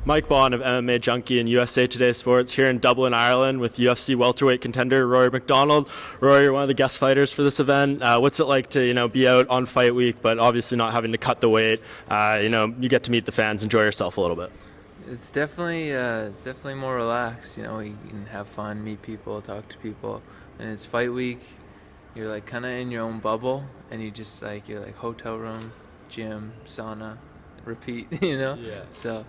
Mike Bond of MMA Junkie and USA Today Sports here in Dublin, Ireland with UFC welterweight contender Rory MacDonald. Rory, you're one of the guest fighters for this event. What's it like to be out on fight week, but obviously not having to cut the weight? You get to meet the fans, enjoy yourself a little bit. It's definitely more relaxed. You can have fun, meet people, talk to people, and it's fight week. You're like kind of in your own bubble, and you're like hotel room, gym, sauna, repeat. Yeah. So.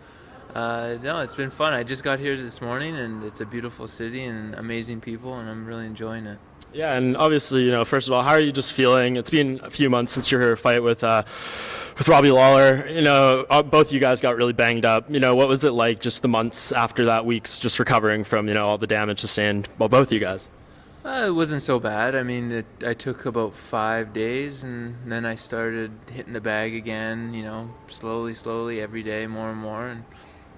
No, it's been fun. I just got here this morning, and it's a beautiful city and amazing people, and I'm really enjoying it. Yeah, and obviously, first of all, how are you just feeling? It's been a few months since your fight with Robbie Lawler. Both you guys got really banged up. What was it like just the months after that week's just recovering from, all the damage sustained by both you guys? It wasn't so bad. I mean, I took about 5 days, and then I started hitting the bag again, slowly, every day, more and more, and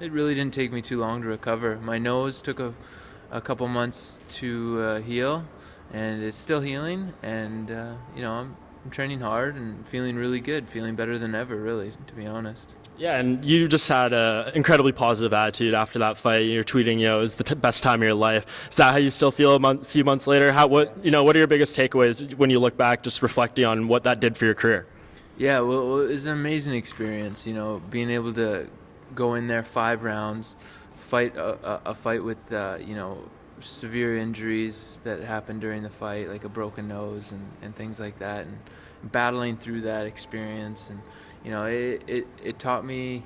it really didn't take me too long to recover. My nose took a couple months to heal, and it's still healing. And I'm training hard and feeling really good, feeling better than ever, really, to be honest. Yeah, and you just had an incredibly positive attitude after that fight. You're tweeting, it was the best time of your life. Is that how you still feel a few months later? What are your biggest takeaways when you look back, just reflecting on what that did for your career? Yeah, well, it was an amazing experience. Being able to go in there 5 rounds, fight a fight with severe injuries that happened during the fight, like a broken nose and things like that, and battling through that experience. And it taught me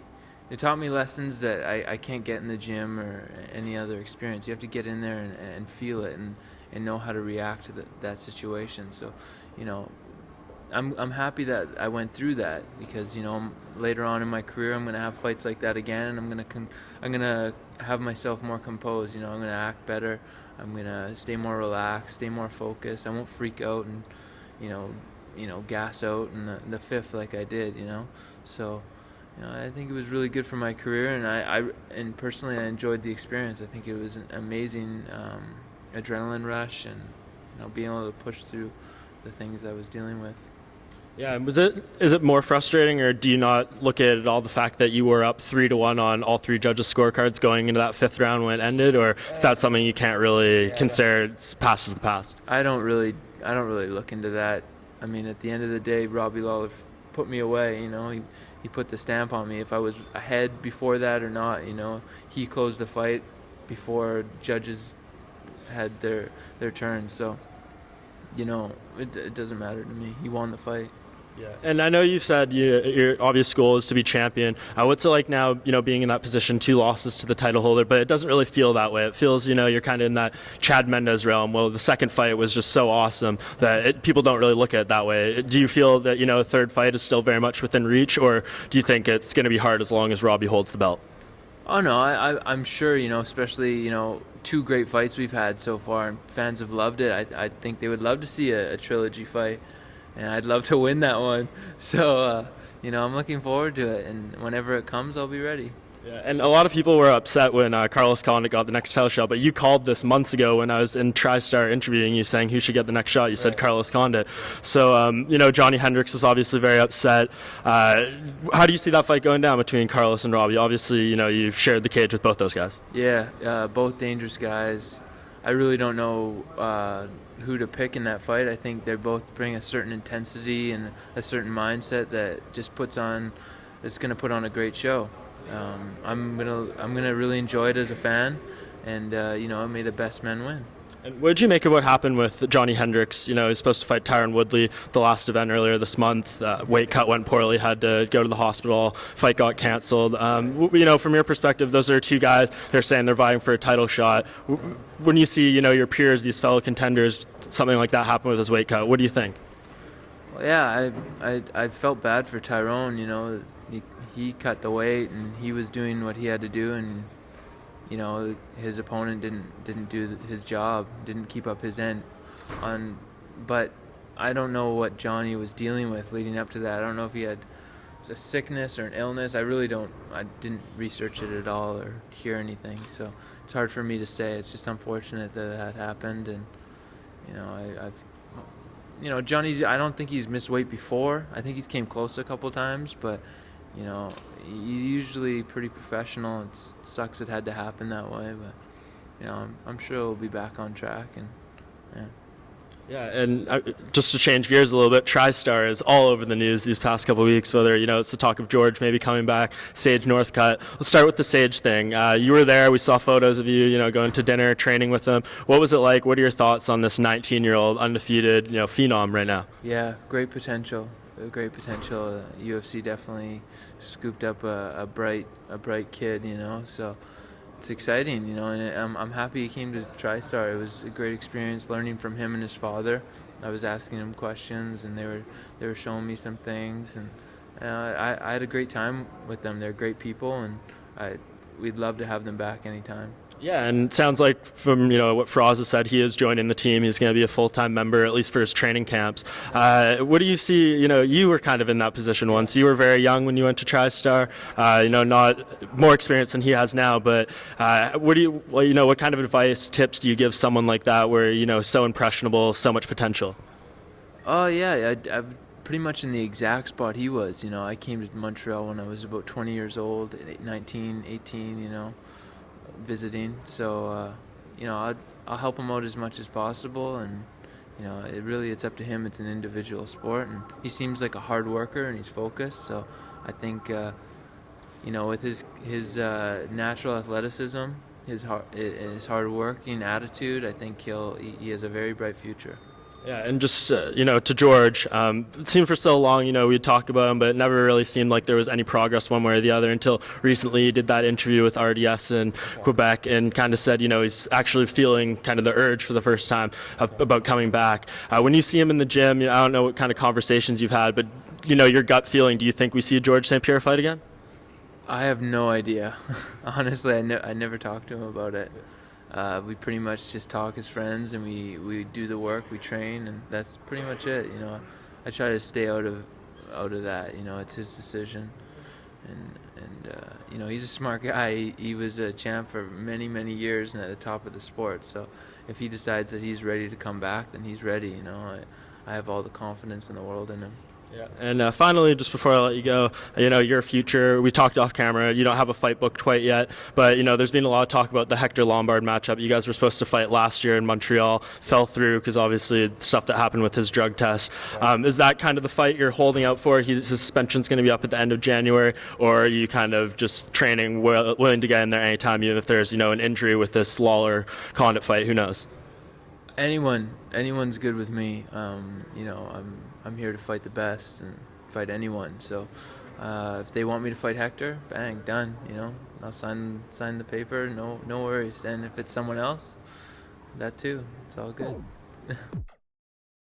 lessons that I can't get in the gym or any other experience. You have to get in there and feel it and know how to react to that situation. So I'm happy that I went through that, because later on in my career I'm going to have fights like that again, and I'm going to have myself more composed. I'm going to act better. I'm going to stay more relaxed, stay more focused. I won't freak out and gas out in the fifth like I did. So I think it was really good for my career, and personally I enjoyed the experience. I think it was an amazing adrenaline rush, and being able to push through the things I was dealing with. Yeah, is it more frustrating, or do you not look at it all, the fact that you were up 3-1 on all 3 judges' scorecards going into that 5th round when it ended, or is that something you can't really consider it's past is the past? I don't really look into that. I mean, at the end of the day, Robbie Lawler put me away. He put the stamp on me. If I was ahead before that or not, he closed the fight before judges had their turn. So, it doesn't matter to me. He won the fight. Yeah, and I know you said your obvious goal is to be champion. What's it like now, being in that position, 2 losses to the title holder, but it doesn't really feel that way. It feels, you're kind of in that Chad Mendes realm. Well, the second fight was just so awesome that people don't really look at it that way. Do you feel that, a third fight is still very much within reach, or do you think it's going to be hard as long as Robbie holds the belt? Oh, no, I'm sure, especially, 2 great fights we've had so far, and fans have loved it. I think they would love to see a trilogy fight. And I'd love to win that one. So, I'm looking forward to it. And whenever it comes, I'll be ready. Yeah, and a lot of people were upset when Carlos Condit got the next title shot. But you called this months ago when I was in Tristar interviewing you, saying who should get the next shot. You said Carlos Condit. So, Johnny Hendricks is obviously very upset. How do you see that fight going down between Carlos and Robbie? Obviously, you've shared the cage with both those guys. Yeah, both dangerous guys. I really don't know who to pick in that fight. I think they both bring a certain intensity and a certain mindset that just it's going to put on a great show. I'm gonna really enjoy it as a fan, and may the best men win. And what did you make of what happened with Johnny Hendricks? He's supposed to fight Tyron Woodley the last event earlier this month. Weight cut went poorly, had to go to the hospital. Fight got canceled. From your perspective, those are 2 guys. They're saying they're vying for a title shot. When you see, your peers, these fellow contenders, something like that happen with his weight cut, what do you think? Well, yeah, I felt bad for Tyrone. He cut the weight, and he was doing what he had to do, and his opponent didn't do his job, didn't keep up his end but I don't know what Johnny was dealing with leading up to that. I don't know if he had a sickness or an illness. I didn't research it at all or hear anything, so it's hard for me to say. It's just unfortunate that happened, and Johnny's, I don't think he's missed weight before. I think he's came close a couple times, but You know, he's usually pretty professional. It sucks it had to happen that way, but you know, I'm sure he'll be back on track. And yeah. Yeah, and just to change gears a little bit, Tristar is all over the news these past couple of weeks, whether, it's the talk of George maybe coming back, Sage Northcutt. Let's start with the Sage thing. You were there. We saw photos of you, going to dinner, training with him. What was it like? What are your thoughts on this 19-year-old undefeated, phenom right now? Yeah, great potential. Great potential. UFC definitely scooped up a bright kid, so it's exciting, and I'm happy he came to TriStar. It was a great experience learning from him and his father. I was asking him questions, and they were showing me some things, and I had a great time with them. They're great people, and we'd love to have them back anytime. Yeah, and it sounds like from what Froz has said, he is joining the team. He's going to be a full-time member, at least for his training camps. What do you see? You were kind of in that position once. You were very young when you went to TriStar. Not more experience than he has now. But what kind of advice, tips do you give someone like that, where so impressionable, so much potential? Oh yeah, I'm pretty much in the exact spot he was. I came to Montreal when I was about 20 years old, 19, 18. Visiting, so I'll help him out as much as possible, and it's up to him. It's an individual sport, and he seems like a hard worker and he's focused, so I think with his natural athleticism, his hard working attitude, I think he has a very bright future. Yeah, and just, to George, it seemed for so long, we'd talk about him, but it never really seemed like there was any progress one way or the other until recently he did that interview with RDS in Quebec and kind of said, he's actually feeling kind of the urge for the first time about coming back. When you see him in the gym, I don't know what kind of conversations you've had, but, your gut feeling, do you think we see George St. Pierre fight again? I have no idea. Honestly, I never talked to him about it. We pretty much just talk as friends, and we do the work, we train, and that's pretty much it. I try to stay out of that. It's his decision, and he's a smart guy. He was a champ for many years and at the top of the sport. So if he decides that he's ready to come back, then he's ready. I have all the confidence in the world in him. Yeah. And finally, just before I let you go, your future, we talked off camera, you don't have a fight booked quite yet, but, there's been a lot of talk about the Hector Lombard matchup. You guys were supposed to fight last year in Montreal, fell through because obviously the stuff that happened with his drug test. Is that kind of the fight you're holding out for? His suspension's going to be up at the end of January, or are you kind of just training, willing to get in there anytime, even if there's, an injury with this Lawler Condit fight? Who knows? Anyone's good with me. I'm here to fight the best and fight anyone. So if they want me to fight Hector, bang, done. I'll sign the paper. No worries. And if it's someone else, that too. It's all good.